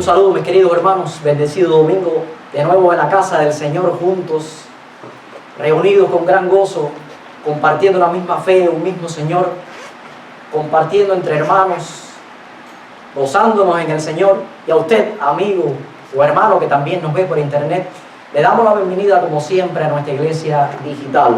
Un saludo, mis queridos hermanos, bendecido domingo, de nuevo en la casa del Señor juntos, reunidos con gran gozo, compartiendo la misma fe, un mismo Señor, compartiendo entre hermanos, gozándonos en el Señor. Y a usted, amigo o hermano que también nos ve por internet, le damos la bienvenida como siempre a nuestra iglesia digital.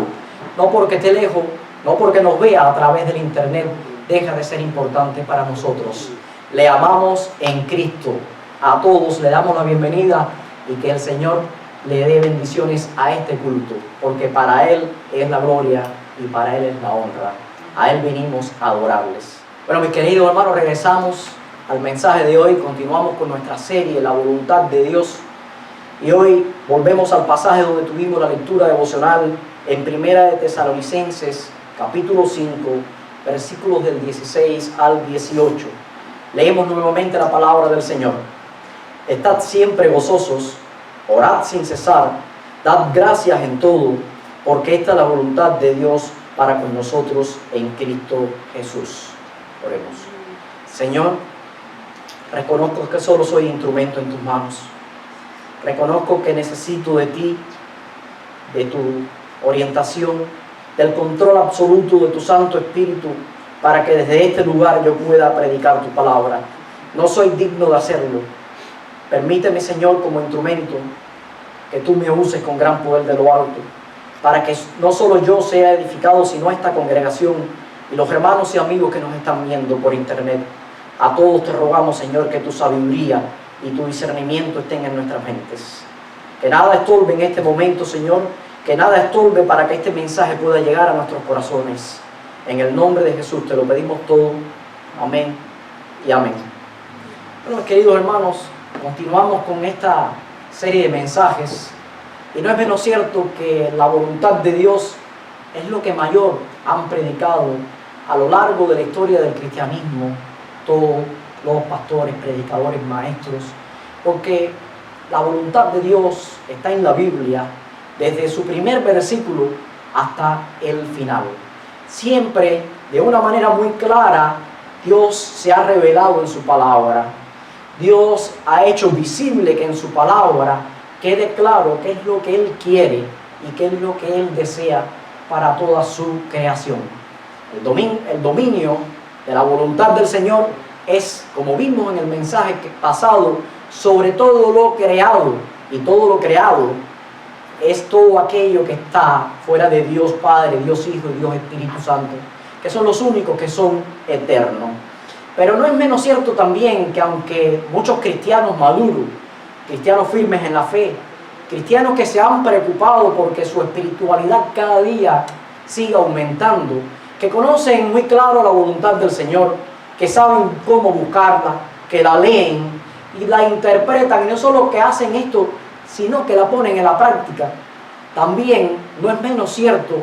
No porque esté lejos, no porque nos vea a través del internet, deja de ser importante para nosotros. Le amamos en Cristo. A todos le damos la bienvenida y que el Señor le dé bendiciones a este culto, porque para Él es la gloria y para Él es la honra. A Él venimos a adorarles. Bueno, mis queridos hermanos, regresamos al mensaje de hoy. Continuamos con nuestra serie La voluntad de Dios. Y hoy volvemos al pasaje donde tuvimos la lectura devocional en Primera de Tesalonicenses, capítulo 5, versículos del 16 al 18. Leemos nuevamente la palabra del Señor. Estad siempre gozosos, orad sin cesar, dad gracias en todo, porque esta es la voluntad de Dios para con nosotros en Cristo Jesús. Oremos. Señor, reconozco que solo soy instrumento en tus manos. Reconozco que necesito de ti, de tu orientación, del control absoluto de tu Santo Espíritu, para que desde este lugar yo pueda predicar tu palabra. No soy digno de hacerlo. Permíteme, Señor, como instrumento, que tú me uses con gran poder de lo alto, para que no solo yo sea edificado, sino esta congregación y los hermanos y amigos que nos están viendo por internet. A todos te rogamos, Señor, que tu sabiduría y tu discernimiento estén en nuestras mentes. Que nada estorbe en este momento, Señor, que nada estorbe para que este mensaje pueda llegar a nuestros corazones. En el nombre de Jesús te lo pedimos todo. Amén y amén. Bueno, queridos hermanos, continuamos con esta serie de mensajes y no es menos cierto que la voluntad de Dios es lo que mayor han predicado a lo largo de la historia del cristianismo todos los pastores, predicadores, maestros, porque la voluntad de Dios está en la Biblia desde su primer versículo hasta el final. Siempre, de una manera muy clara, Dios se ha revelado en su palabra. Dios ha hecho visible que en su palabra quede claro qué es lo que Él quiere y qué es lo que Él desea para toda su creación. El dominio de la voluntad del Señor es, como vimos en el mensaje pasado, sobre todo lo creado, y todo lo creado es todo aquello que está fuera de Dios Padre, Dios Hijo y Dios Espíritu Santo, que son los únicos que son eternos. Pero no es menos cierto también que aunque muchos cristianos maduros, cristianos firmes en la fe, cristianos que se han preocupado porque su espiritualidad cada día siga aumentando, que conocen muy claro la voluntad del Señor, que saben cómo buscarla, que la leen y la interpretan, y no solo que hacen esto, sino que la ponen en la práctica. También no es menos cierto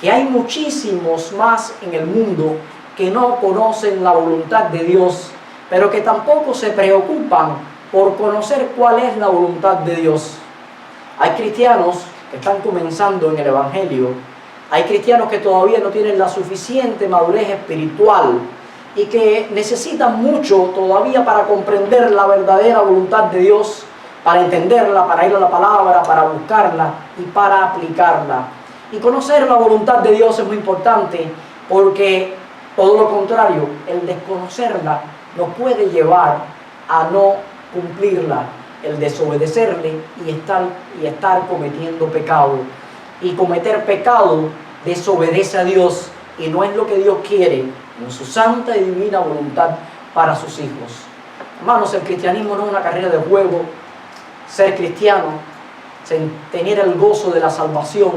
que hay muchísimos más en el mundo que no conocen la voluntad de Dios, pero que tampoco se preocupan por conocer cuál es la voluntad de Dios. Hay cristianos que están comenzando en el Evangelio, hay cristianos que todavía no tienen la suficiente madurez espiritual y que necesitan mucho todavía para comprender la verdadera voluntad de Dios, para entenderla, para ir a la palabra, para buscarla y para aplicarla. Y conocer la voluntad de Dios es muy importante porque todo lo contrario, el desconocerla nos puede llevar a no cumplirla, el desobedecerle y estar cometiendo pecado. Y cometer pecado desobedece a Dios y no es lo que Dios quiere en su santa y divina voluntad para sus hijos. Hermanos, el cristianismo no es una carrera de juego. Ser cristiano, tener el gozo de la salvación,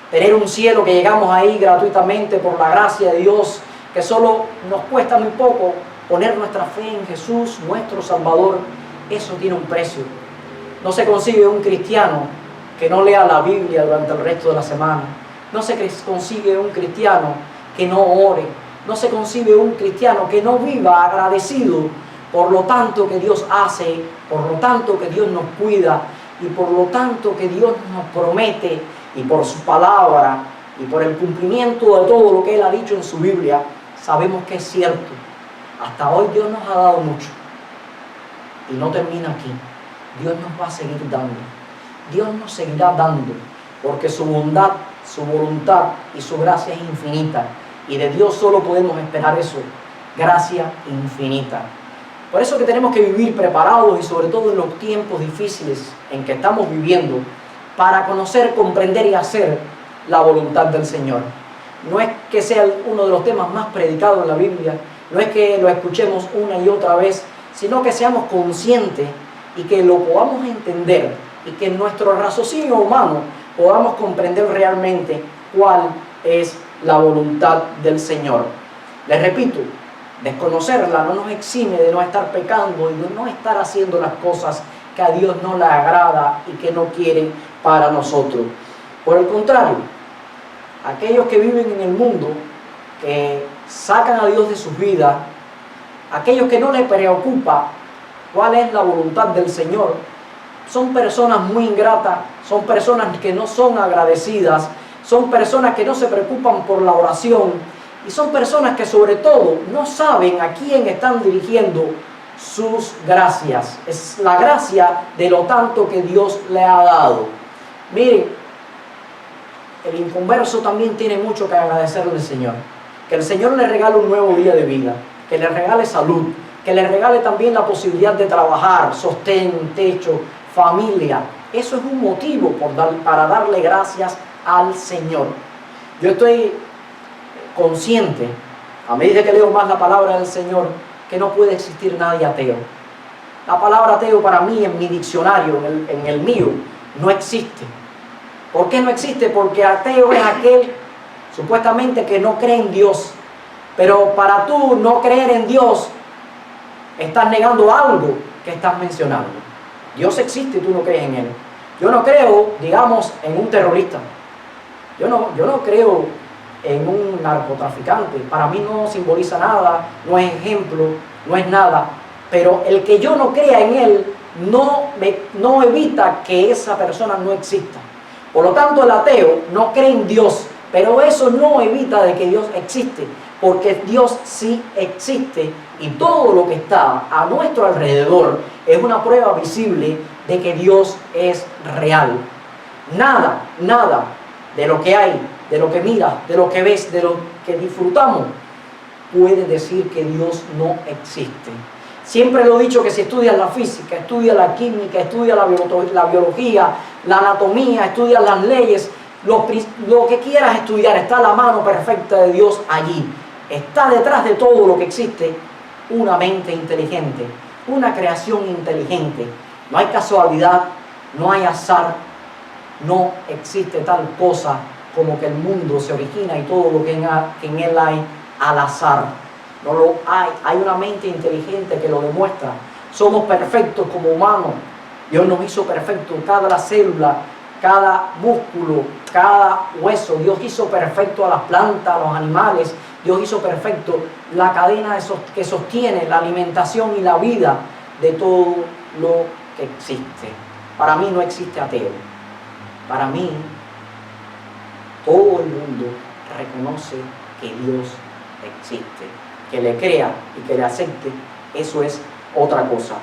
tener un cielo que llegamos ahí gratuitamente por la gracia de Dios, que solo nos cuesta muy poco poner nuestra fe en Jesús, nuestro Salvador, eso tiene un precio. No se consigue un cristiano que no lea la Biblia durante el resto de la semana. No se consigue un cristiano que no ore. No se consigue un cristiano que no viva agradecido por lo tanto que Dios hace, por lo tanto que Dios nos cuida y por lo tanto que Dios nos promete, y por su palabra y por el cumplimiento de todo lo que Él ha dicho en su Biblia. Sabemos que es cierto. Hasta hoy Dios nos ha dado mucho. Y no termina aquí. Dios nos va a seguir dando. Dios nos seguirá dando, porque su bondad, su voluntad y su gracia es infinita. Y de Dios solo podemos esperar eso, gracia infinita. Por eso que tenemos que vivir preparados y sobre todo en los tiempos difíciles en que estamos viviendo, para conocer, comprender y hacer la voluntad del Señor. No es que sea uno de los temas más predicados en la Biblia, no es que lo escuchemos una y otra vez, sino que seamos conscientes y que lo podamos entender y que en nuestro raciocinio humano podamos comprender realmente cuál es la voluntad del Señor. Les repito, desconocerla no nos exime de no estar pecando y de no estar haciendo las cosas que a Dios no le agrada y que no quiere para nosotros. Por el contrario, aquellos que viven en el mundo, que sacan a Dios de sus vidas, aquellos que no les preocupa cuál es la voluntad del Señor, son personas muy ingratas, son personas que no son agradecidas, son personas que no se preocupan por la oración y son personas que sobre todo no saben a quién están dirigiendo sus gracias. Es la gracia de lo tanto que Dios le ha dado. Miren, el inconverso también tiene mucho que agradecerle al Señor. Que el Señor le regale un nuevo día de vida, que le regale salud, que le regale también la posibilidad de trabajar, sostén, techo, familia. Eso es un motivo para darle gracias al Señor. Yo estoy consciente, a medida que leo más la palabra del Señor, que no puede existir nadie ateo. La palabra ateo para mí en mi diccionario, en el mío, no existe. ¿Por qué no existe? Porque ateo es aquel supuestamente que no cree en Dios. Pero para tú no creer en Dios, estás negando algo que estás mencionando. Dios existe y tú no crees en Él. Yo no creo, digamos, en un terrorista. Yo no creo en un narcotraficante. Para mí no simboliza nada, no es ejemplo, no es nada. Pero el que yo no crea en Él no evita que esa persona no exista. Por lo tanto, el ateo no cree en Dios, pero eso no evita de que Dios existe, porque Dios sí existe y todo lo que está a nuestro alrededor es una prueba visible de que Dios es real. Nada de lo que hay, de lo que miras, de lo que ves, de lo que disfrutamos, puede decir que Dios no existe. Siempre lo he dicho que si estudias la física, estudias la química, estudias la biología, la anatomía, estudias las leyes, lo que quieras estudiar, está la mano perfecta de Dios allí. Está detrás de todo lo que existe una mente inteligente, una creación inteligente. No hay casualidad, no hay azar, no existe tal cosa como que el mundo se origina y todo lo que en él hay al azar. No lo hay. Hay una mente inteligente que lo demuestra. Somos perfectos como humanos. Dios nos hizo perfectos. Cada célula, cada músculo, cada hueso. Dios hizo perfecto a las plantas, a los animales. Dios hizo perfecto la cadena que sostiene la alimentación y la vida de todo lo que existe. Para mí no existe ateo. Para mí, todo el mundo reconoce que Dios existe. Que le crea y que le acepte, eso es otra cosa.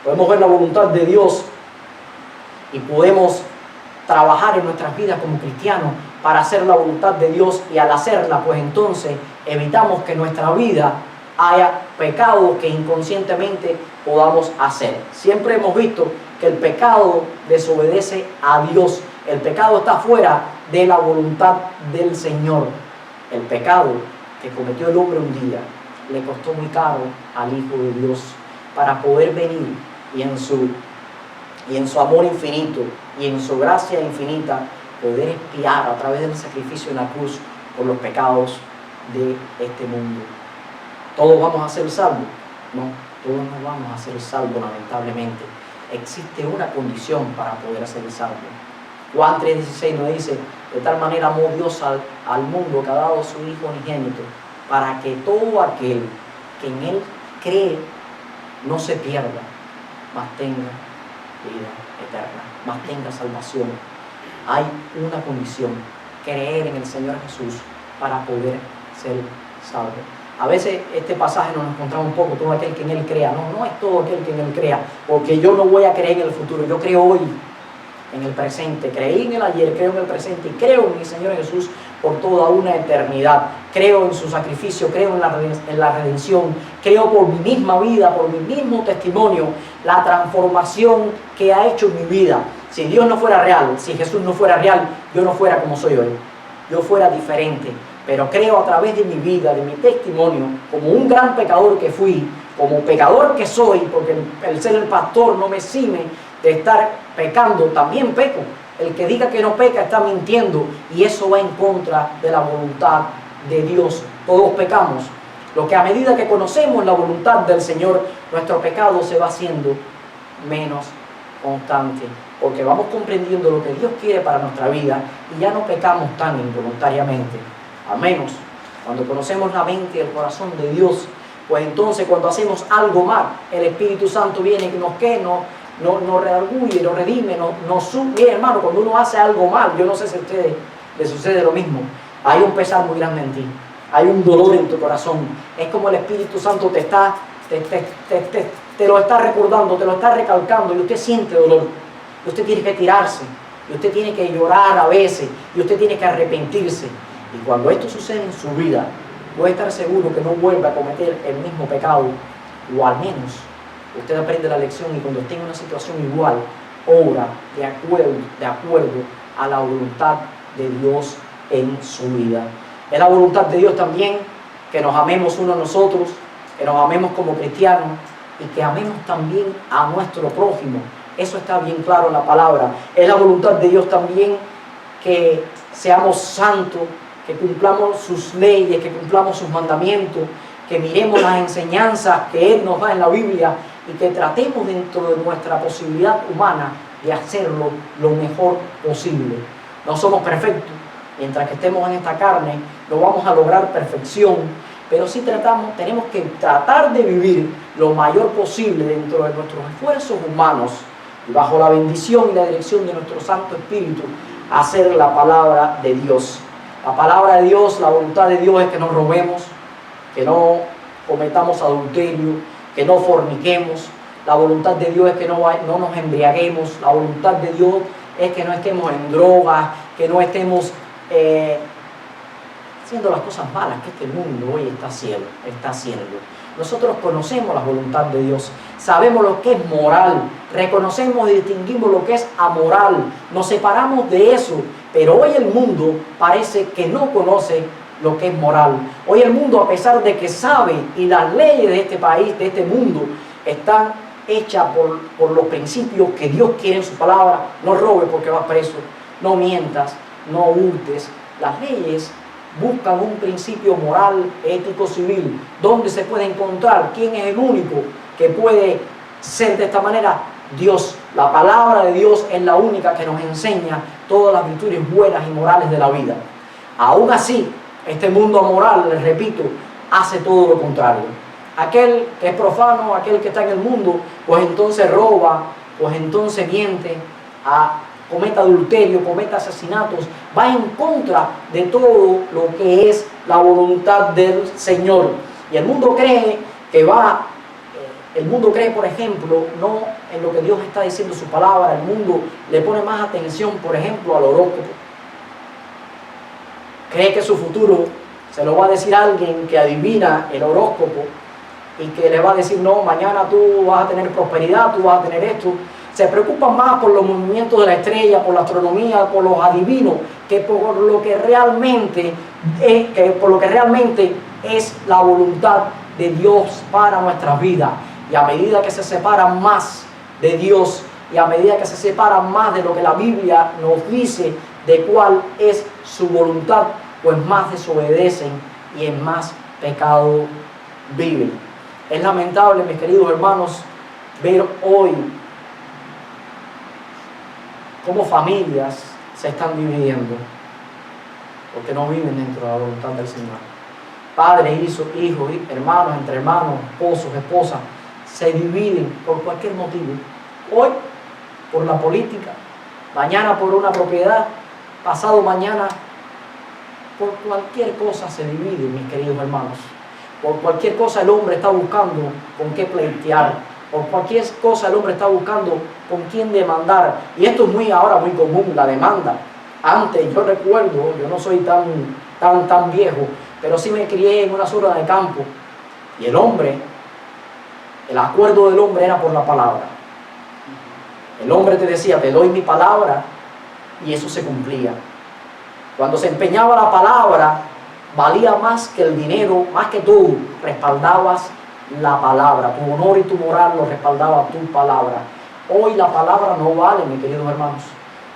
Podemos ver la voluntad de Dios y podemos trabajar en nuestras vidas como cristianos para hacer la voluntad de Dios, y al hacerla, pues entonces evitamos que en nuestra vida haya pecados que inconscientemente podamos hacer. Siempre hemos visto que el pecado desobedece a Dios. El pecado está fuera de la voluntad del Señor. El pecado que cometió el hombre un día le costó muy caro al Hijo de Dios para poder venir y en su amor infinito y en su gracia infinita poder expiar a través del sacrificio en la cruz por los pecados de este mundo. ¿Todos vamos a ser salvos? No, todos no vamos a ser salvos, lamentablemente. Existe una condición para poder ser salvos. Juan 3:16 nos dice: de tal manera amó Dios al mundo que ha dado su Hijo unigénito, para que todo aquel que en Él cree no se pierda, mas tenga vida eterna, mas tenga salvación. Hay una condición: creer en el Señor Jesús para poder ser salvo. A veces este pasaje nos encontramos un poco, todo aquel que en Él crea. No, no es todo aquel que en Él crea, porque yo no voy a creer en el futuro, yo creo hoy, en el presente. Creí en el ayer, creo en el presente y creo en mi Señor Jesús por toda una eternidad. Creo en su sacrificio, creo en la redención, creo por mi misma vida, por mi mismo testimonio, la transformación que ha hecho en mi vida. Si Dios no fuera real, si Jesús no fuera real, yo no fuera como soy hoy. Yo fuera diferente. Pero creo a través de mi vida, de mi testimonio, como un gran pecador que fui, como pecador que soy, porque el ser el pastor no me exime de estar pecando, también peco. El que diga que no peca está mintiendo y eso va en contra de la voluntad de Dios. Todos pecamos. Lo que a medida que conocemos la voluntad del Señor, nuestro pecado se va haciendo menos constante, porque vamos comprendiendo lo que Dios quiere para nuestra vida y ya no pecamos tan involuntariamente. A menos cuando conocemos la mente y el corazón de Dios, pues entonces cuando hacemos algo mal, el Espíritu Santo viene y nos redarguye, nos redime, Bien, hermano, cuando uno hace algo mal, yo no sé si a ustedes les sucede lo mismo, hay un pesar muy grande en ti, hay un dolor en tu corazón, es como el Espíritu Santo te lo está recordando, te lo está recalcando y usted siente dolor, y usted tiene que tirarse, y usted tiene que llorar a veces, y usted tiene que arrepentirse. Y cuando esto sucede en su vida, puede estar seguro que no vuelva a cometer el mismo pecado, o al menos usted aprende la lección y cuando esté en una situación igual, obra de acuerdo a la voluntad de Dios en su vida. Es la voluntad de Dios también que nos amemos unos a nosotros, que nos amemos como cristianos y que amemos también a nuestro prójimo. Eso está bien claro en la palabra. Es la voluntad de Dios también que seamos santos, que cumplamos sus leyes, que cumplamos sus mandamientos, que miremos las enseñanzas que Él nos da en la Biblia y que tratemos dentro de nuestra posibilidad humana de hacerlo lo mejor posible. No somos perfectos, mientras que estemos en esta carne no vamos a lograr perfección, pero sí tenemos que tratar de vivir lo mayor posible dentro de nuestros esfuerzos humanos y bajo la bendición y la dirección de nuestro Santo Espíritu, hacer la palabra de Dios. La palabra de Dios, la voluntad de Dios es que no robemos, que no cometamos adulterio, que no forniquemos. La voluntad de Dios es que no nos embriaguemos. La voluntad de Dios es que no estemos en drogas, que no estemos haciendo las cosas malas que este mundo hoy está haciendo. Nosotros conocemos la voluntad de Dios, sabemos lo que es moral, reconocemos y distinguimos lo que es amoral, nos separamos de eso, pero hoy el mundo parece que no conoce lo que es moral. Hoy el mundo, a pesar de que sabe, y las leyes de este país, de este mundo, están hechas por los principios que Dios quiere en su palabra. No robes porque vas preso, no mientas, no hurtes. Las leyes buscan un principio moral, ético, civil, donde se puede encontrar quién es el único que puede ser de esta manera. Dios. La palabra de Dios es la única que nos enseña todas las virtudes buenas y morales de la vida. Aún así, este mundo amoral, les repito, hace todo lo contrario. Aquel que es profano, aquel que está en el mundo, pues entonces roba, pues entonces miente, cometa adulterio, cometa asesinatos, va en contra de todo lo que es la voluntad del Señor. Y el mundo cree, por ejemplo, no en lo que Dios está diciendo en su palabra. El mundo le pone más atención, por ejemplo, al horóscopo. Cree que su futuro se lo va a decir alguien que adivina el horóscopo y que le va a decir, no, mañana tú vas a tener prosperidad, tú vas a tener esto. Se preocupan más por los movimientos de la estrella, por la astronomía, por los adivinos, que por lo que realmente es la voluntad de Dios para nuestras vidas. Y a medida que se separan más de Dios y a medida que se separan más de lo que la Biblia nos dice de cuál es su voluntad, pues más desobedecen y en más pecado viven. Es lamentable, mis queridos hermanos, ver hoy cómo familias se están dividiendo porque no viven dentro de la voluntad del Señor. Padres, hijos, hermanos, entre hermanos, esposos, esposas, se dividen por cualquier motivo. Hoy por la política, mañana por una propiedad, pasado mañana por cualquier cosa se divide, mis queridos hermanos. Por cualquier cosa el hombre está buscando con qué pleitear. Por cualquier cosa el hombre está buscando con quién demandar. Y esto es ahora muy común, la demanda. Antes, yo recuerdo, yo no soy tan viejo, pero sí me crié en una zona de campo. Y el acuerdo del hombre era por la palabra. El hombre te decía, te doy mi palabra, y eso se cumplía. Cuando se empeñaba la palabra, valía más que el dinero, más que todo, respaldabas la palabra. Tu honor y tu moral lo respaldaba tu palabra. Hoy la palabra no vale, mis queridos hermanos.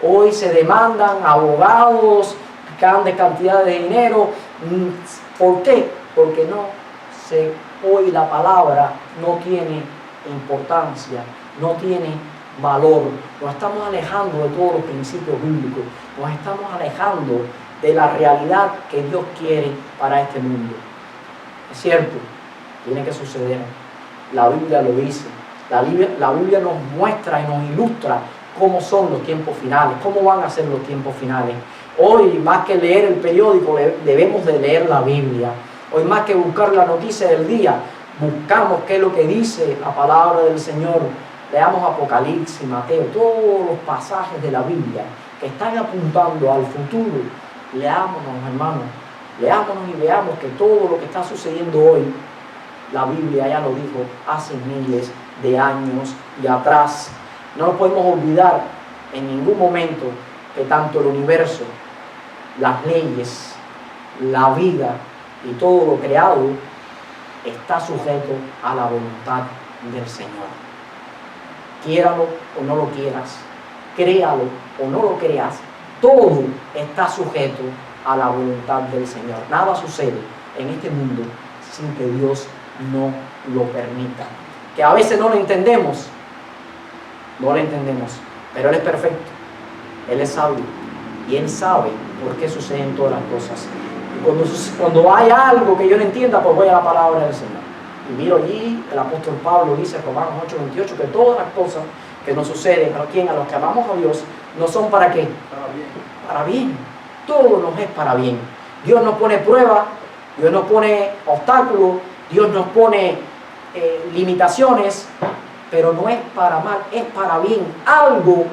Hoy se demandan abogados, grandes cantidades de dinero. ¿Por qué? Porque hoy la palabra no tiene importancia, no tiene valor. Nos estamos alejando de todos los principios bíblicos. Nos estamos alejando de la realidad que Dios quiere para este mundo. Es cierto, tiene que suceder. La Biblia lo dice. La Biblia nos muestra y nos ilustra cómo son los tiempos finales, cómo van a ser los tiempos finales. Hoy, más que leer el periódico, debemos de leer la Biblia. Hoy, más que buscar la noticia del día, buscamos qué es lo que dice la palabra del Señor. Leamos Apocalipsis, Mateo, todos los pasajes de la Biblia que están apuntando al futuro. Leámonos, hermanos, leámonos y veamos que todo lo que está sucediendo hoy, la Biblia ya lo dijo hace miles de años y atrás. No nos podemos olvidar en ningún momento que tanto el universo, las leyes, la vida y todo lo creado está sujeto a la voluntad del Señor. Quiéralo o no lo quieras, créalo o no lo creas, todo está sujeto a la voluntad del Señor. Nada sucede en este mundo sin que Dios no lo permita. Que a veces no lo entendemos, pero Él es perfecto, Él es sabio y Él sabe por qué suceden todas las cosas. Y cuando hay algo que yo no entienda, pues voy a la palabra del Señor. Y miro allí, el apóstol Pablo dice en Romanos 8:28 que todas las cosas que nos suceden a los que amamos a Dios, no son para qué, para bien. Todo nos es para bien. Dios nos pone pruebas, Dios nos pone obstáculos, Dios nos pone limitaciones, pero no es para mal, es para bien. Algo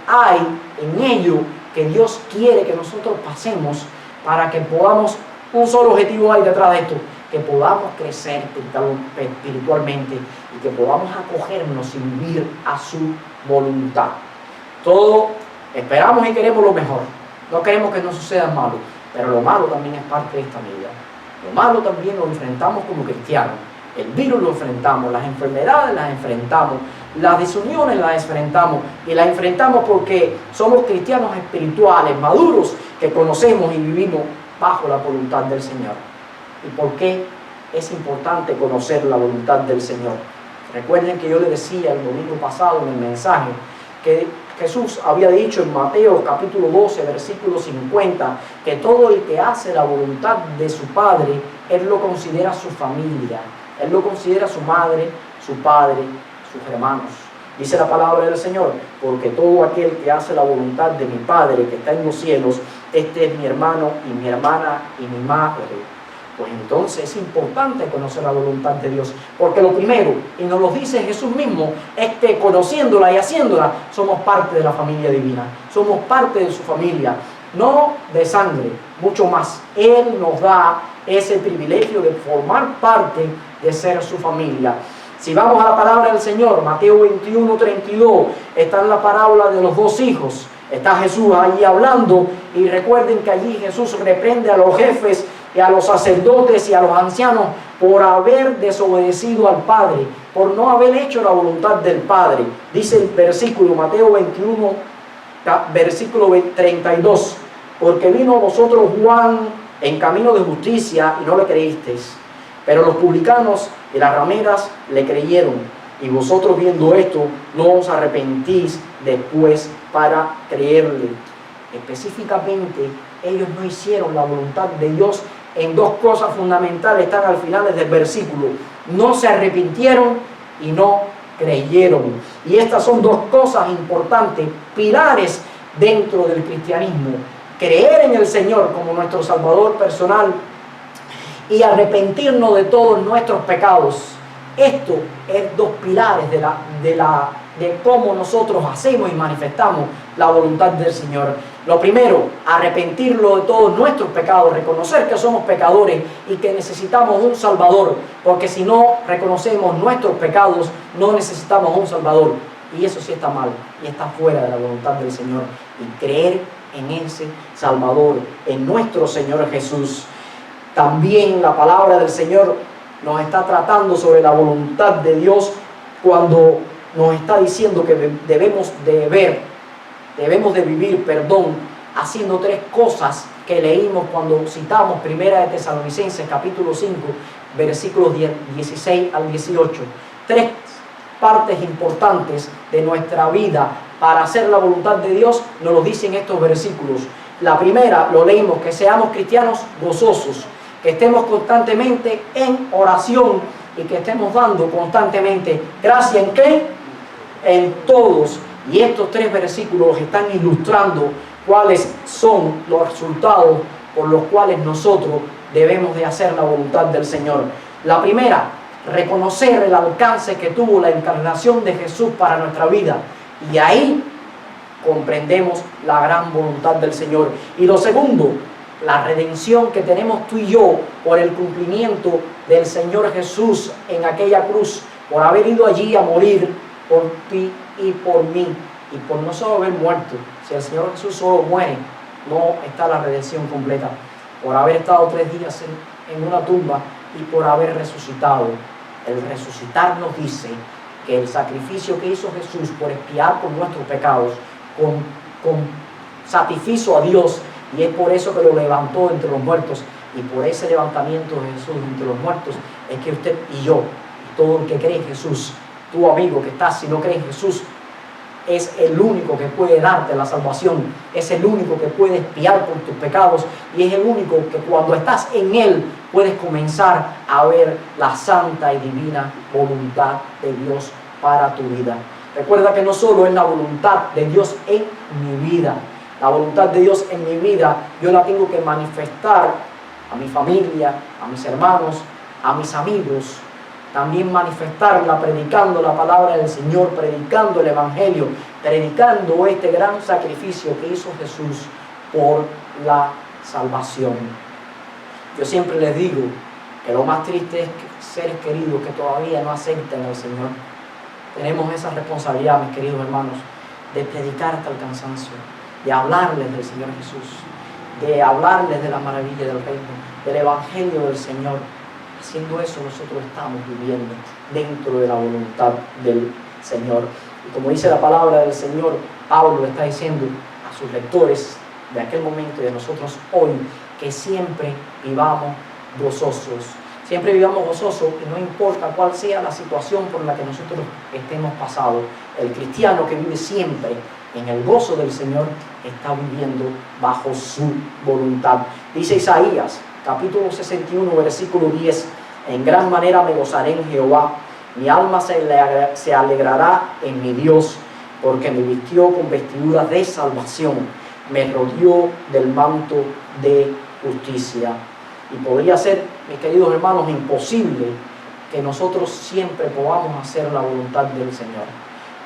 hay en ello que Dios quiere que nosotros pasemos para que podamos, un solo objetivo hay detrás de esto, que podamos crecer espiritualmente y que podamos acogernos y vivir a su voluntad. Todo esperamos y queremos lo mejor. No queremos que nos suceda malo, pero lo malo también es parte de esta vida. Lo malo también lo enfrentamos como cristianos. El virus lo enfrentamos, las enfermedades las enfrentamos, las desuniones las enfrentamos, y las enfrentamos porque somos cristianos espirituales, maduros, que conocemos y vivimos bajo la voluntad del Señor. ¿Y por qué es importante conocer la voluntad del Señor? Recuerden que yo les decía el domingo pasado en el mensaje que Jesús había dicho en Mateo capítulo 12, versículo 50, que todo el que hace la voluntad de su Padre, Él lo considera su familia. Él lo considera su madre, su padre, sus hermanos. Dice la palabra del Señor, porque todo aquel que hace la voluntad de mi Padre que está en los cielos, este es mi hermano y mi hermana y mi madre. Pues entonces es importante conocer la voluntad de Dios, porque lo primero, y nos lo dice Jesús mismo, es que conociéndola y haciéndola, somos parte de la familia divina, somos parte de su familia, no de sangre, mucho más. Él nos da ese privilegio de formar parte de ser su familia. Si vamos a la palabra del Señor, Mateo 21:32, está en la parábola de los dos hijos. Está Jesús allí hablando, y recuerden que allí Jesús reprende a los jefes y a los sacerdotes y a los ancianos por haber desobedecido al Padre, por no haber hecho la voluntad del Padre. Dice el versículo, Mateo 21, versículo 32, porque vino a vosotros Juan en camino de justicia y no le creísteis, pero los publicanos y las rameras le creyeron, y vosotros viendo esto no os arrepentís después para creerle. Específicamente, ellos no hicieron la voluntad de Dios en dos cosas fundamentales, están al final del versículo: no se arrepintieron y no creyeron. Y estas son dos cosas importantes, pilares dentro del cristianismo: creer en el Señor como nuestro Salvador personal y arrepentirnos de todos nuestros pecados. Esto es dos pilares de cómo nosotros hacemos y manifestamos la voluntad del Señor. Lo primero, arrepentirlo de todos nuestros pecados, reconocer que somos pecadores y que necesitamos un Salvador, porque si no reconocemos nuestros pecados, no necesitamos un Salvador. Y eso sí está mal y está fuera de la voluntad del Señor. Y creer en ese Salvador, en nuestro Señor Jesús. También la palabra del Señor nos está tratando sobre la voluntad de Dios cuando nos está diciendo que debemos de vivir, haciendo tres cosas que leímos cuando citamos Primera de Tesalonicenses capítulo 5, versículos 16 al 18. Tres partes importantes de nuestra vida para hacer la voluntad de Dios nos lo dicen estos versículos. La primera, lo leímos, que seamos cristianos gozosos, que estemos constantemente en oración y que estemos dando constantemente gracia en ¿qué? En todos. Y estos tres versículos están ilustrando cuáles son los resultados por los cuales nosotros debemos de hacer la voluntad del Señor. La primera, reconocer el alcance que tuvo la encarnación de Jesús para nuestra vida. Y ahí comprendemos la gran voluntad del Señor. Y lo segundo, la redención que tenemos tú y yo por el cumplimiento del Señor Jesús en aquella cruz, por haber ido allí a morir por ti y por mí, y por no solo haber muerto. Si el Señor Jesús solo muere, no está la redención completa. Por haber estado 3 días en una tumba y por haber resucitado. El resucitar nos dice que el sacrificio que hizo Jesús por expiar por nuestros pecados, con satisfizo a Dios, y es por eso que lo levantó entre los muertos, y por ese levantamiento de Jesús entre los muertos es que usted y yo, y todo el que cree en Jesús, tu amigo que estás, si no cree en Jesús, es el único que puede darte la salvación, es el único que puede expiar por tus pecados, y es el único que cuando estás en Él puedes comenzar a ver la santa y divina voluntad de Dios para tu vida. Recuerda que no solo es la voluntad de Dios en mi vida, la voluntad de Dios en mi vida yo la tengo que manifestar a mi familia, a mis hermanos, a mis amigos. También manifestarla predicando la palabra del Señor, predicando el Evangelio, predicando este gran sacrificio que hizo Jesús por la salvación. Yo siempre les digo que lo más triste es que seres queridos que todavía no aceptan al Señor. Tenemos esa responsabilidad, mis queridos hermanos, de predicar hasta el cansancio, de hablarles del Señor Jesús, de hablarles de la maravilla del reino, del Evangelio del Señor. Haciendo eso nosotros estamos viviendo dentro de la voluntad del Señor. Y como dice la palabra del Señor, Pablo está diciendo a sus lectores de aquel momento y de nosotros hoy, que siempre vivamos gozosos. Siempre vivamos gozosos y no importa cuál sea la situación por la que nosotros estemos pasados. El cristiano que vive siempre en el gozo del Señor está viviendo bajo su voluntad. Dice Isaías, capítulo 61, versículo 10, en gran manera me gozaré en Jehová, mi alma se alegrará en mi Dios, porque me vistió con vestiduras de salvación, me rodeó del manto de justicia. Y podría ser, mis queridos hermanos, imposible que nosotros siempre podamos hacer la voluntad del Señor.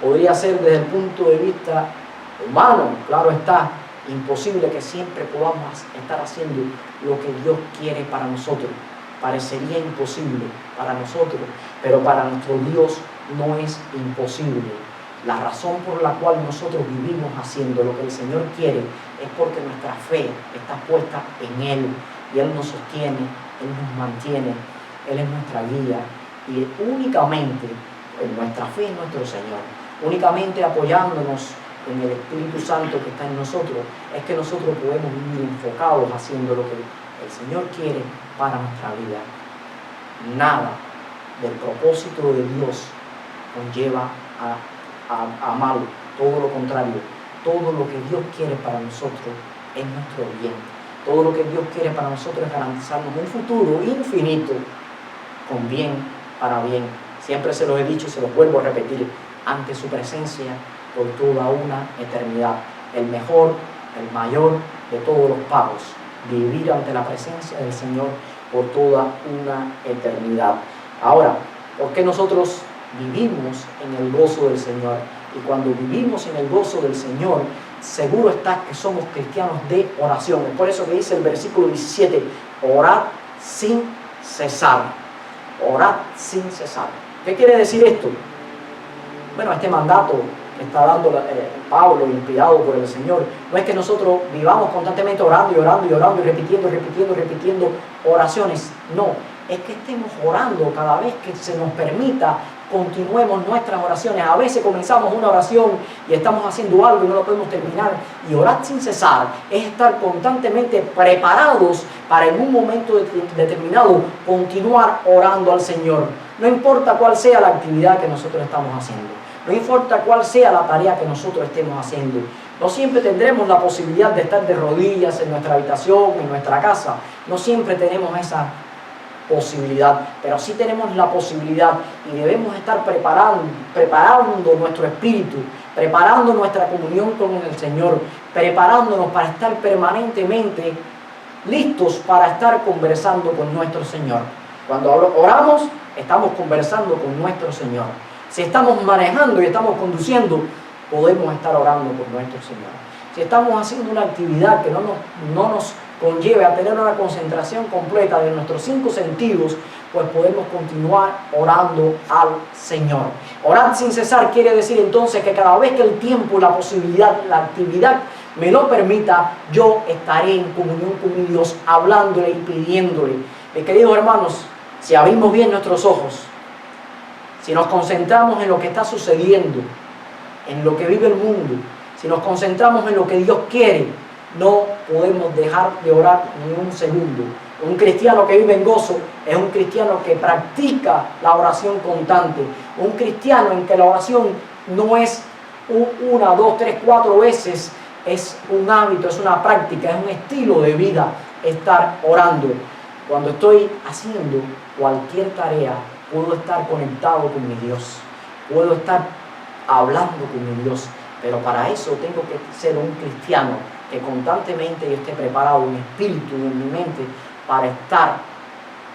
Podría ser desde el punto de vista humano, claro está, imposible que siempre podamos estar haciendo lo que Dios quiere para nosotros. Parecería imposible para nosotros, pero para nuestro Dios no es imposible. La razón por la cual nosotros vivimos haciendo lo que el Señor quiere es porque nuestra fe está puesta en Él, y Él nos sostiene, Él nos mantiene, Él es nuestra guía, y únicamente en nuestra fe en nuestro Señor, únicamente apoyándonos en el Espíritu Santo que está en nosotros, es que nosotros podemos vivir enfocados haciendo lo que el Señor quiere para nuestra vida. Nada del propósito de Dios conlleva a mal, todo lo contrario. Todo lo que Dios quiere para nosotros es nuestro bien. Todo lo que Dios quiere para nosotros es garantizarnos un futuro infinito con bien para bien. Siempre se los he dicho y se los vuelvo a repetir, ante su presencia por toda una eternidad. El mejor, el mayor de todos los pagos, vivir ante la presencia del Señor por toda una eternidad. Ahora, ¿por qué nosotros vivimos en el gozo del Señor? Y cuando vivimos en el gozo del Señor, seguro está que somos cristianos de oración. Es por eso que dice el versículo 17, orad sin cesar. Orad sin cesar. ¿Qué quiere decir esto? Bueno, este mandato que está dando Pablo, inspirado por el Señor, no es que nosotros vivamos constantemente orando y orando y orando y repitiendo oraciones. No, es que estemos orando cada vez que se nos permita, continuemos nuestras oraciones. A veces comenzamos una oración y estamos haciendo algo y no lo podemos terminar. Y orar sin cesar es estar constantemente preparados para en un momento determinado continuar orando al Señor. No importa cuál sea la actividad que nosotros estamos haciendo. No importa cuál sea la tarea que nosotros estemos haciendo. No siempre tendremos la posibilidad de estar de rodillas en nuestra habitación, en nuestra casa. No siempre tenemos esa posibilidad, pero sí tenemos la posibilidad y debemos estar preparando nuestro espíritu, preparando nuestra comunión con el Señor, preparándonos para estar permanentemente listos para estar conversando con nuestro Señor. Cuando oramos, estamos conversando con nuestro Señor. Si estamos manejando y estamos conduciendo, podemos estar orando por nuestro Señor. Si estamos haciendo una actividad que no nos conlleve a tener una concentración completa de nuestros 5 sentidos, pues podemos continuar orando al Señor. Orar sin cesar quiere decir entonces que cada vez que el tiempo, la posibilidad, la actividad me lo permita, yo estaré en comunión con mi Dios, hablándole y pidiéndole. Mis queridos hermanos, si abrimos bien nuestros ojos, si nos concentramos en lo que está sucediendo, en lo que vive el mundo, si nos concentramos en lo que Dios quiere, no podemos dejar de orar ni un segundo. Un cristiano que vive en gozo es un cristiano que practica la oración constante. Un cristiano en que la oración no es 1, 2, 3, 4 veces, es un hábito, es una práctica, es un estilo de vida estar orando. Cuando estoy haciendo cualquier tarea, puedo estar conectado con mi Dios, puedo estar hablando con mi Dios, pero para eso tengo que ser un cristiano que constantemente yo esté preparado en espíritu y en mi mente para estar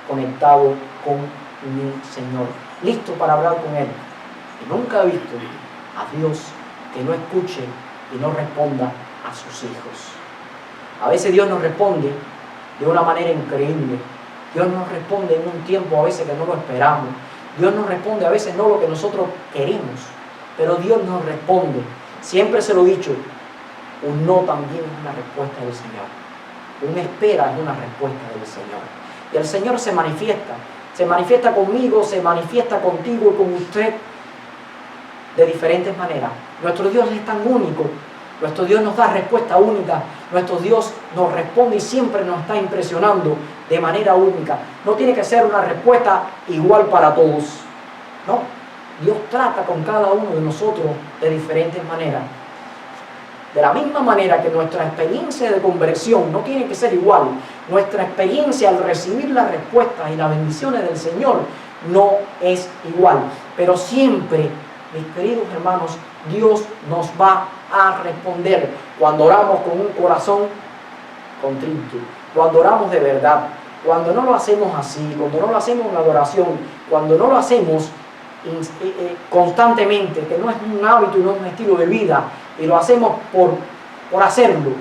conectado con mi Señor, listo para hablar con Él. Y nunca he visto a Dios que no escuche y no responda a sus hijos. A veces Dios nos responde de una manera increíble. Dios nos responde en un tiempo a veces que no lo esperamos. Dios nos responde a veces no lo que nosotros queremos, pero Dios nos responde. Siempre se lo he dicho, un no también es una respuesta del Señor. Una espera es una respuesta del Señor. Y el Señor se manifiesta conmigo, se manifiesta contigo y con usted de diferentes maneras. Nuestro Dios es tan único, nuestro Dios nos da respuesta única, nuestro Dios nos responde y siempre nos está impresionando de manera única. No tiene que ser una respuesta igual para todos, no. Dios trata con cada uno de nosotros de diferentes maneras. De la misma manera que nuestra experiencia de conversión no tiene que ser igual, nuestra experiencia al recibir las respuestas y las bendiciones del Señor no es igual. Pero siempre, mis queridos hermanos, Dios nos va a responder cuando oramos con un corazón contrito, cuando oramos de verdad, cuando no lo hacemos así, cuando no lo hacemos en adoración, cuando no lo hacemos constantemente, que no es un hábito y no es un estilo de vida, y lo hacemos por hacerlo,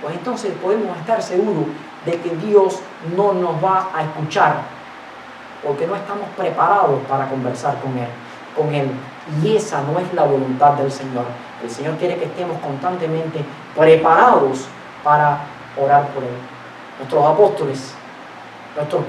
pues entonces podemos estar seguros de que Dios no nos va a escuchar, porque no estamos preparados para conversar con Él. Y esa no es la voluntad del Señor. El Señor quiere que estemos constantemente preparados para orar por Él. Nuestros apóstoles,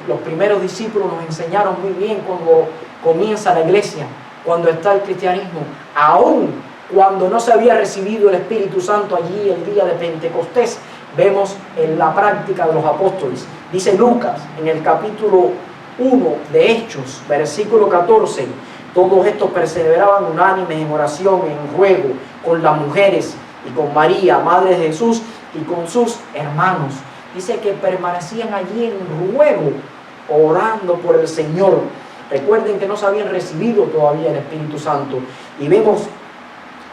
los primeros discípulos nos enseñaron muy bien cuando comienza la iglesia, cuando está el cristianismo, aún cuando no se había recibido el Espíritu Santo allí el día de Pentecostés, vemos en la práctica de los apóstoles. Dice Lucas en el capítulo 1 de Hechos, versículo 14, todos estos perseveraban unánimes en oración, en ruego, con las mujeres y con María, madre de Jesús, y con sus hermanos. Dice que permanecían allí en ruego, orando por el Señor. Recuerden que no se habían recibido todavía el Espíritu Santo. Y vemos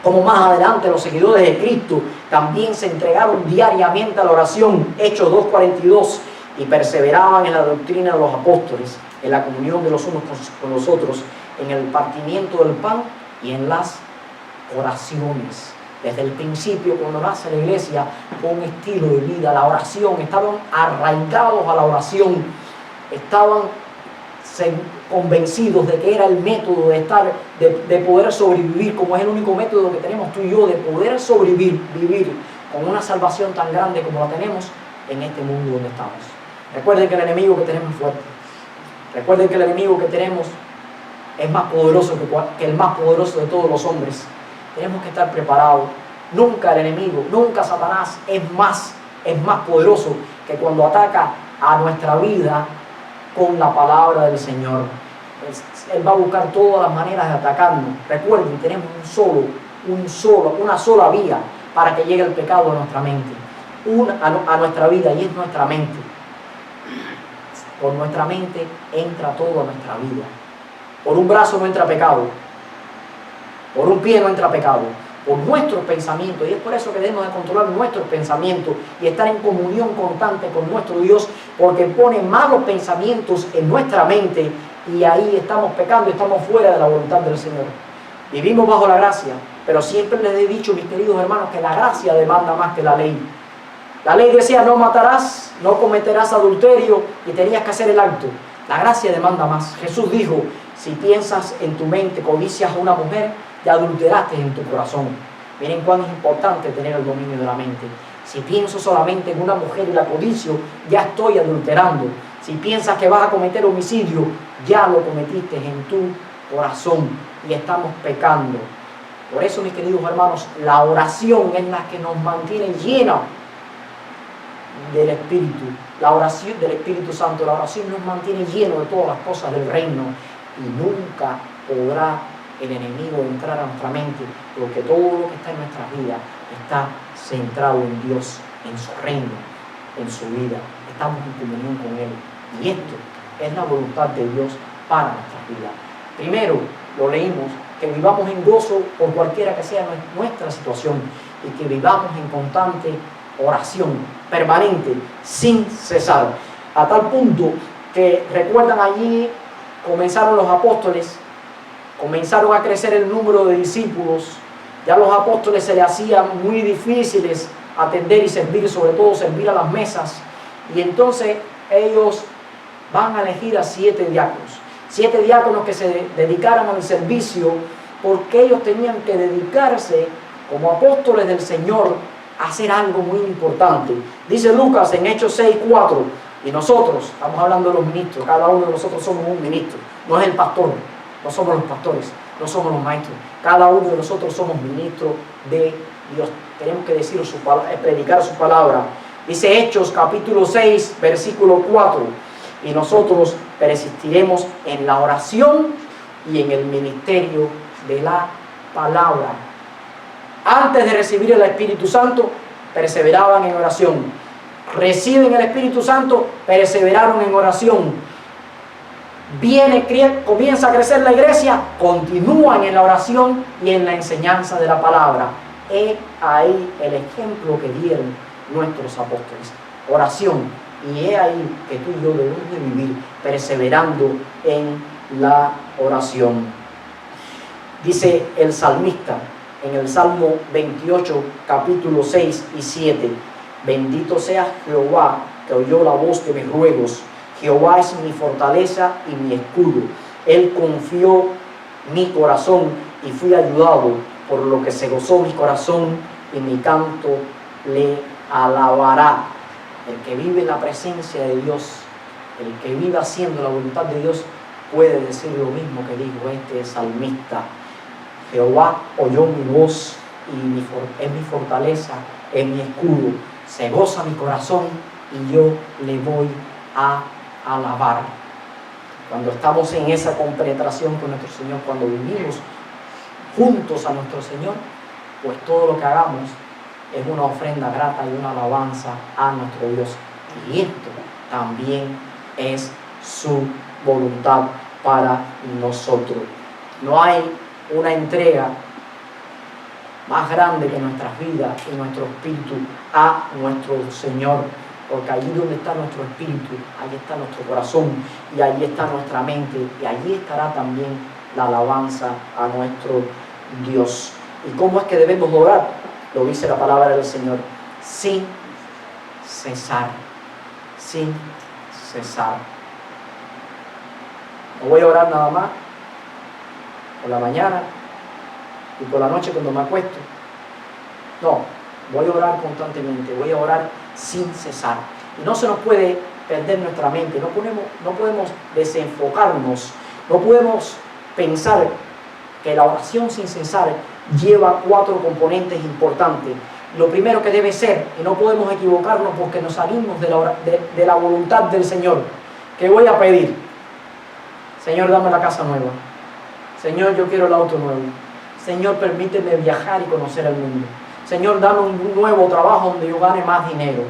como más adelante los seguidores de Cristo también se entregaron diariamente a la oración. Hechos 2:42. y perseveraban en la doctrina de los apóstoles, en la comunión de los unos con los otros, en el partimiento del pan y en las oraciones. Desde el principio, cuando nace la iglesia, fue un estilo de vida, la oración. Estaban arraigados a la oración, estaban convencidos de que era el método de poder sobrevivir, como es el único método que tenemos tú y yo, de poder sobrevivir con una salvación tan grande como la tenemos en este mundo donde estamos. Recuerden que el enemigo que tenemos es fuerte. Recuerden que el enemigo que tenemos es más poderoso que el más poderoso de todos los hombres. Tenemos que estar preparados. Nunca el enemigo, nunca Satanás es más poderoso que cuando ataca a nuestra vida con la palabra del Señor. Él va a buscar todas las maneras de atacarnos. Recuerden, tenemos una sola vía para que llegue el pecado a nuestra mente, a nuestra vida, y es nuestra mente. Por nuestra mente entra todo a nuestra vida. Por un brazo no entra pecado, por un pie no entra pecado, por nuestros pensamientos. Y es por eso que debemos de controlar nuestros pensamientos y estar en comunión constante con nuestro Dios, porque pone malos pensamientos en nuestra mente y ahí estamos pecando, estamos fuera de la voluntad del Señor. Vivimos bajo la gracia, pero siempre les he dicho, mis queridos hermanos, que la gracia demanda más que la ley. La ley decía: no matarás, no cometerás adulterio, y tenías que hacer el acto. La gracia demanda más. Jesús dijo: si piensas en tu mente, codicias a una mujer, ya adulteraste en tu corazón. Miren cuán es importante tener el dominio de la mente. Si pienso solamente en una mujer y la codicio, ya estoy adulterando. Si piensas que vas a cometer homicidio, ya lo cometiste en tu corazón y estamos pecando. Por eso, mis queridos hermanos, la oración es la que nos mantiene llenos del Espíritu. La oración del Espíritu Santo, la oración nos mantiene llenos de todas las cosas del reino, y nunca podrá el enemigo entrar a nuestra mente, porque todo lo que está en nuestras vidas está centrado en Dios, en su reino, en su vida. Estamos en comunión con Él, y esto es la voluntad de Dios para nuestras vidas. Primero, lo leímos, que vivamos en gozo por cualquiera que sea nuestra situación, y que vivamos en constante oración permanente, sin cesar, a tal punto que, recuerdan, allí comenzaron los apóstoles, comenzaron a crecer el número de discípulos. Ya a los apóstoles se les hacía muy difíciles atender y servir, sobre todo servir a las mesas, y entonces ellos van a elegir a 7 diáconos que se dedicaran al servicio, porque ellos tenían que dedicarse como apóstoles del Señor a hacer algo muy importante. Dice Lucas en Hechos 6:4, y nosotros, estamos hablando de los ministros, cada uno de nosotros somos un ministro, no es el pastor, no somos los pastores, no somos los maestros, cada uno de nosotros somos ministros de Dios. Tenemos que decir predicar su palabra. Dice Hechos capítulo 6, versículo 4, y nosotros persistiremos en la oración y en el ministerio de la palabra. Antes de recibir el Espíritu Santo, perseveraban en oración. Reciben el Espíritu Santo, perseveraron en oración. Comienza a crecer la iglesia, continúan en la oración y en la enseñanza de la palabra. He ahí el ejemplo que dieron nuestros apóstoles. Oración. Y he ahí que tú y yo debemos de vivir perseverando en la oración. Dice el salmista en el Salmo 28, capítulo 6 y 7: bendito sea Jehová, que oyó la voz de mis ruegos. Jehová es mi fortaleza y mi escudo. Él confió mi corazón y fui ayudado, por lo que se gozó mi corazón y mi canto le alabará. El que vive en la presencia de Dios, el que vive haciendo la voluntad de Dios, puede decir lo mismo que dijo este salmista: Jehová oyó mi voz y es mi fortaleza, es mi escudo. Se goza mi corazón y yo le voy a alabar. Cuando estamos en esa compenetración con nuestro Señor, cuando vivimos juntos a nuestro Señor, pues todo lo que hagamos es una ofrenda grata y una alabanza a nuestro Dios. Y esto también es su voluntad para nosotros. No hay una entrega más grande que nuestras vidas y nuestro espíritu a nuestro Señor. porque allí donde está nuestro espíritu, allí está nuestro corazón, y allí está nuestra mente, y allí estará también la alabanza a nuestro Dios. ¿Y cómo es que debemos orar? Lo dice la palabra del Señor: sin cesar, sin cesar. No voy a orar nada más por la mañana y por la noche cuando me acuesto. No, voy a orar constantemente, voy a orar sin cesar. Y no se nos puede perder nuestra mente, no podemos desenfocarnos, no podemos pensar que la oración sin cesar lleva 4 componentes importantes. Lo primero que debe ser, y no podemos equivocarnos porque nos salimos de la voluntad del Señor, ¿qué voy a pedir? Señor, dame la casa nueva. Señor, yo quiero el auto nuevo. Señor, permíteme viajar y conocer el mundo. Señor, dame un nuevo trabajo donde yo gane más dinero.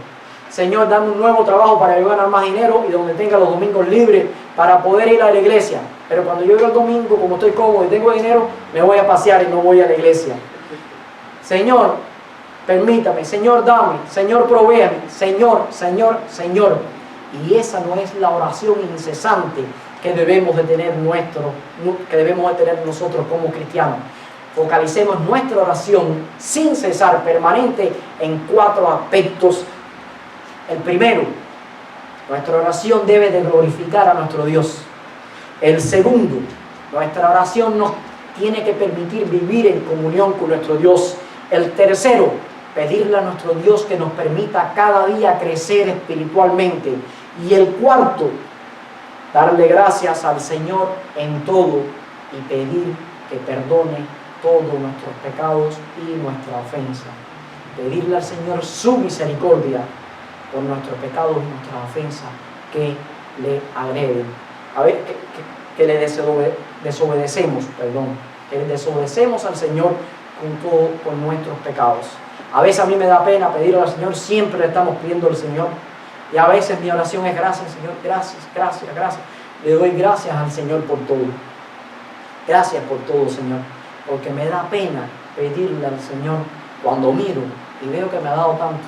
Señor, dame un nuevo trabajo para yo ganar más dinero y donde tenga los domingos libres para poder ir a la iglesia. Pero cuando yo llego el domingo, como estoy cómodo y tengo dinero, me voy a pasear y no voy a la iglesia. Señor, permítame. Señor, dame. Señor, provéame. Señor, Señor, Señor. Y esa no es la oración incesante que debemos de tener nosotros como cristianos. Focalicemos nuestra oración sin cesar, permanente, en 4 aspectos. El primero, nuestra oración debe de glorificar a nuestro Dios. El segundo, nuestra oración nos tiene que permitir vivir en comunión con nuestro Dios. El tercero, pedirle a nuestro Dios que nos permita cada día crecer espiritualmente. Y el cuarto, darle gracias al Señor en todo y pedir que perdone todos nuestros pecados y nuestra ofensa. Pedirle al Señor su misericordia por nuestros pecados y nuestras ofensas que le agreden. A ver, que le desobedecemos al Señor con nuestros pecados. A veces a mí me da pena pedirle al Señor, siempre le estamos pidiendo al Señor, y a veces mi oración es gracias, Señor, gracias, gracias, gracias. Le doy gracias al Señor por todo. Gracias por todo, Señor, porque me da pena pedirle al Señor cuando miro y veo que me ha dado tanto.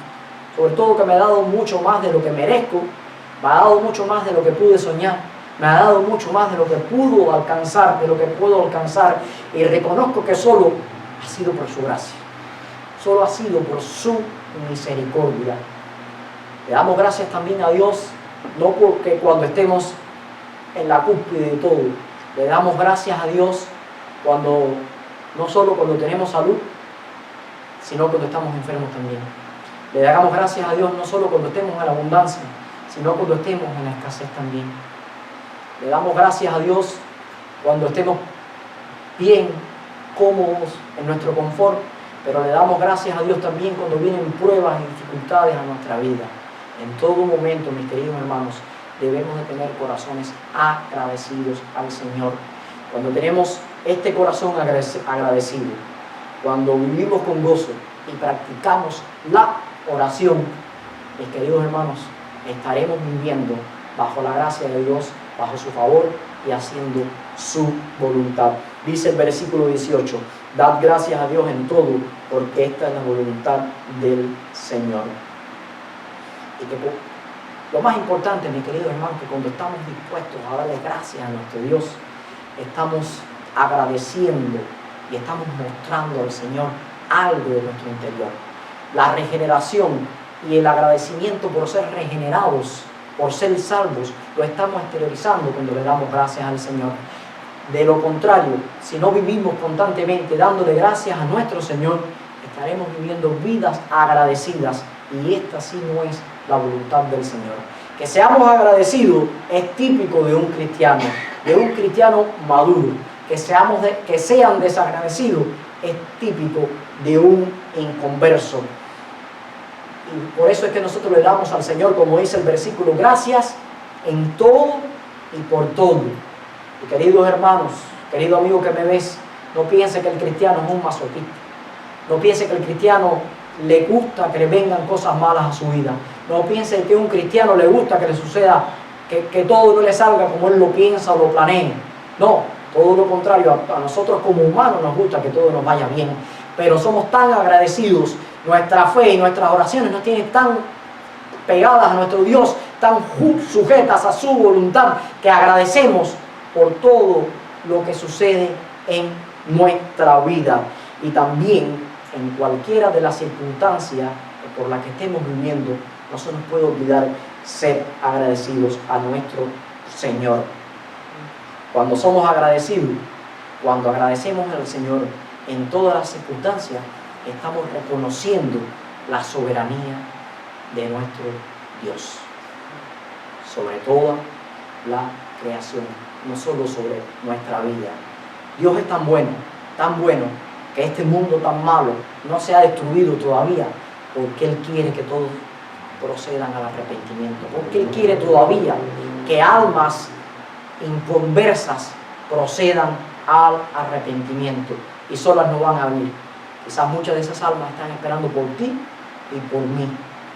Sobre todo que me ha dado mucho más de lo que merezco, me ha dado mucho más de lo que pude soñar, me ha dado mucho más de lo que puedo alcanzar, de lo que puedo alcanzar, y reconozco que solo ha sido por su gracia, solo ha sido por su misericordia. Le damos gracias también a Dios, no porque cuando estemos en la cúspide de todo, le damos gracias a Dios no solo cuando tenemos salud, sino cuando estamos enfermos también. Le damos gracias a Dios no solo cuando estemos en la abundancia, sino cuando estemos en la escasez también. Le damos gracias a Dios cuando estemos bien, cómodos, en nuestro confort, pero le damos gracias a Dios también cuando vienen pruebas y dificultades a nuestra vida. En todo momento, mis queridos hermanos, debemos de tener corazones agradecidos al Señor. Cuando tenemos este corazón agradecido, cuando vivimos con gozo y practicamos la oración, mis queridos hermanos, estaremos viviendo bajo la gracia de Dios, bajo su favor y haciendo su voluntad. Dice el versículo 18: dad gracias a Dios en todo, porque esta es la voluntad del Señor. Y que lo más importante, mi querido hermano, que cuando estamos dispuestos a darle gracias a nuestro Dios, estamos agradeciendo y estamos mostrando al Señor algo de nuestro interior. La regeneración y el agradecimiento por ser regenerados, por ser salvos, lo estamos exteriorizando cuando le damos gracias al Señor. De lo contrario, si no vivimos constantemente dándole gracias a nuestro Señor, estaremos viviendo vidas agradecidas, y esta sí no es la voluntad del Señor. Que seamos agradecidos es típico de un cristiano maduro. Que sean desagradecidos es típico de un inconverso. Y por eso es que nosotros le damos al Señor, como dice el versículo, gracias en todo y por todo. Y queridos hermanos, querido amigo que me ves, no piense que el cristiano es un masoquista. No piense que el cristiano le gusta que le vengan cosas malas a su vida. No piense que a un cristiano le gusta que le suceda, que todo no le salga como él lo piensa o lo planea. No, todo lo contrario. A nosotros como humanos nos gusta que todo nos vaya bien. Pero somos tan agradecidos, nuestra fe y nuestras oraciones nos tienen tan pegadas a nuestro Dios, tan sujetas a su voluntad, que agradecemos por todo lo que sucede en nuestra vida. Y también en cualquiera de las circunstancias por las que estemos viviendo, no se nos puede olvidar ser agradecidos a nuestro Señor. Cuando somos agradecidos, cuando agradecemos al Señor en todas las circunstancias, estamos reconociendo la soberanía de nuestro Dios sobre toda la creación, no solo sobre nuestra vida. Dios es tan bueno, que este mundo tan malo no se ha destruido todavía, porque Él quiere que todos procedan al arrepentimiento, porque Él quiere todavía que almas inconversas procedan al arrepentimiento, y solas no van a venir. Quizás muchas de esas almas están esperando por ti y por mí,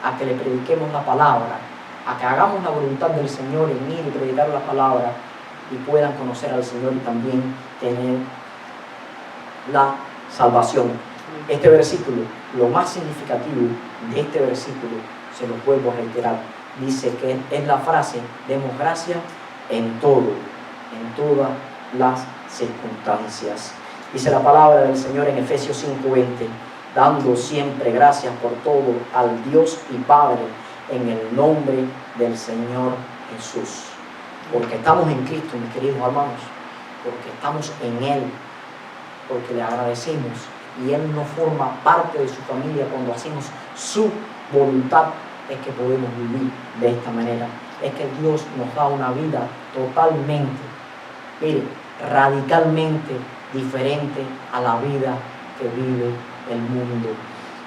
a que le prediquemos la palabra, a que hagamos la voluntad del Señor en ir y predicar la palabra, y puedan conocer al Señor y también tener la salvación. Este versículo, lo más significativo de este versículo, se lo vuelvo a reiterar, dice que es la frase: demos gracias en todo, en todas las circunstancias. Dice la palabra del Señor en Efesios 5:20, dando siempre gracias por todo al Dios y Padre en el nombre del Señor Jesús. Porque estamos en Cristo, mis queridos hermanos, porque estamos en Él, porque le agradecemos y Él nos forma parte de su familia. Cuando hacemos su voluntad es que podemos vivir de esta manera. Es que Dios nos da una vida totalmente, radicalmente diferente a la vida que vive el mundo.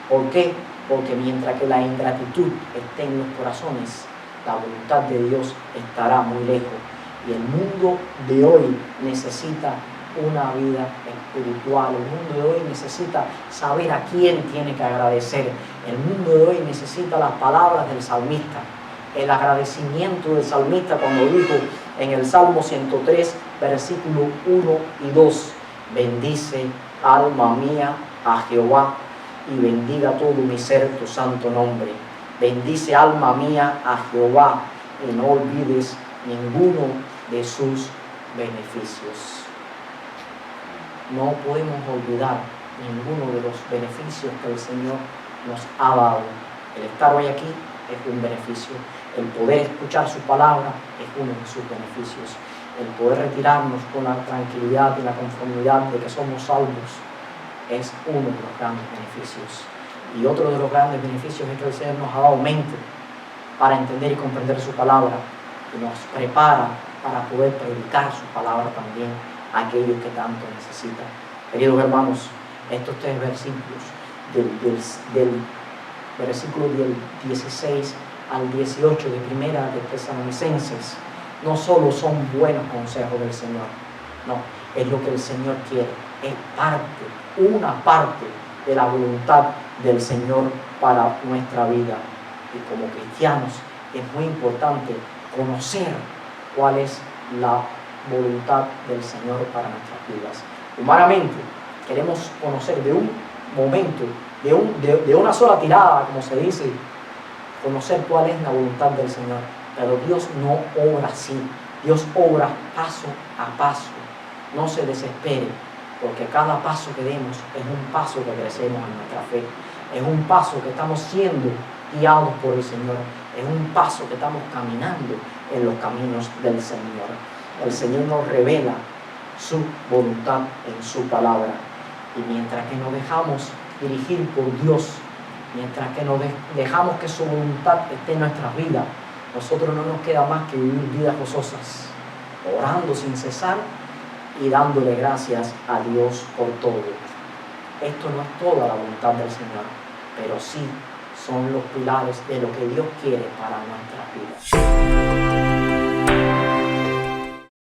¿Por qué? Porque mientras que la ingratitud esté en los corazones, la voluntad de Dios estará muy lejos. Y el mundo de hoy necesita una vida espiritual. El mundo de hoy necesita saber a quién tiene que agradecer. El mundo de hoy necesita las palabras del salmista, el agradecimiento del salmista cuando dijo en el Salmo 103, versículo 1 y 2, bendice alma mía a Jehová y bendiga todo mi ser tu santo nombre. Bendice alma mía a Jehová y no olvides ninguno de sus beneficios. No podemos olvidar ninguno de los beneficios que el Señor nos ha dado. El estar hoy aquí es un beneficio. El poder escuchar su palabra es uno de sus beneficios. El poder retirarnos con la tranquilidad y la conformidad de que somos salvos es uno de los grandes beneficios. Y otro de los grandes beneficios es que el Señor nos ha dado mente para entender y comprender su palabra, y nos prepara para poder predicar su palabra también a aquellos que tanto necesitan. Queridos hermanos, estos tres versículos del versículo del 16 al 18 de Primera de Tesalonicenses no solo son buenos consejos del Señor, no, es lo que el Señor quiere, es una parte de la voluntad del Señor para nuestra vida. Y como cristianos es muy importante conocer cuál es la voluntad del Señor para nuestras vidas. Humanamente queremos conocer de un momento, de una sola tirada, como se dice, conocer cuál es la voluntad del Señor. Pero Dios no obra así. Dios obra paso a paso. No se desespere, porque cada paso que demos es un paso que crecemos en nuestra fe. Es un paso que estamos siendo guiados por el Señor. Es un paso que estamos caminando en los caminos del Señor. El Señor nos revela su voluntad en su palabra. Y mientras que nos dejamos dirigir por Dios, mientras que nos dejamos que su voluntad esté en nuestras vidas, nosotros no nos queda más que vivir vidas gozosas, orando sin cesar y dándole gracias a Dios por todo. Esto no es toda la voluntad del Señor, pero sí son los pilares de lo que Dios quiere para nuestras vidas.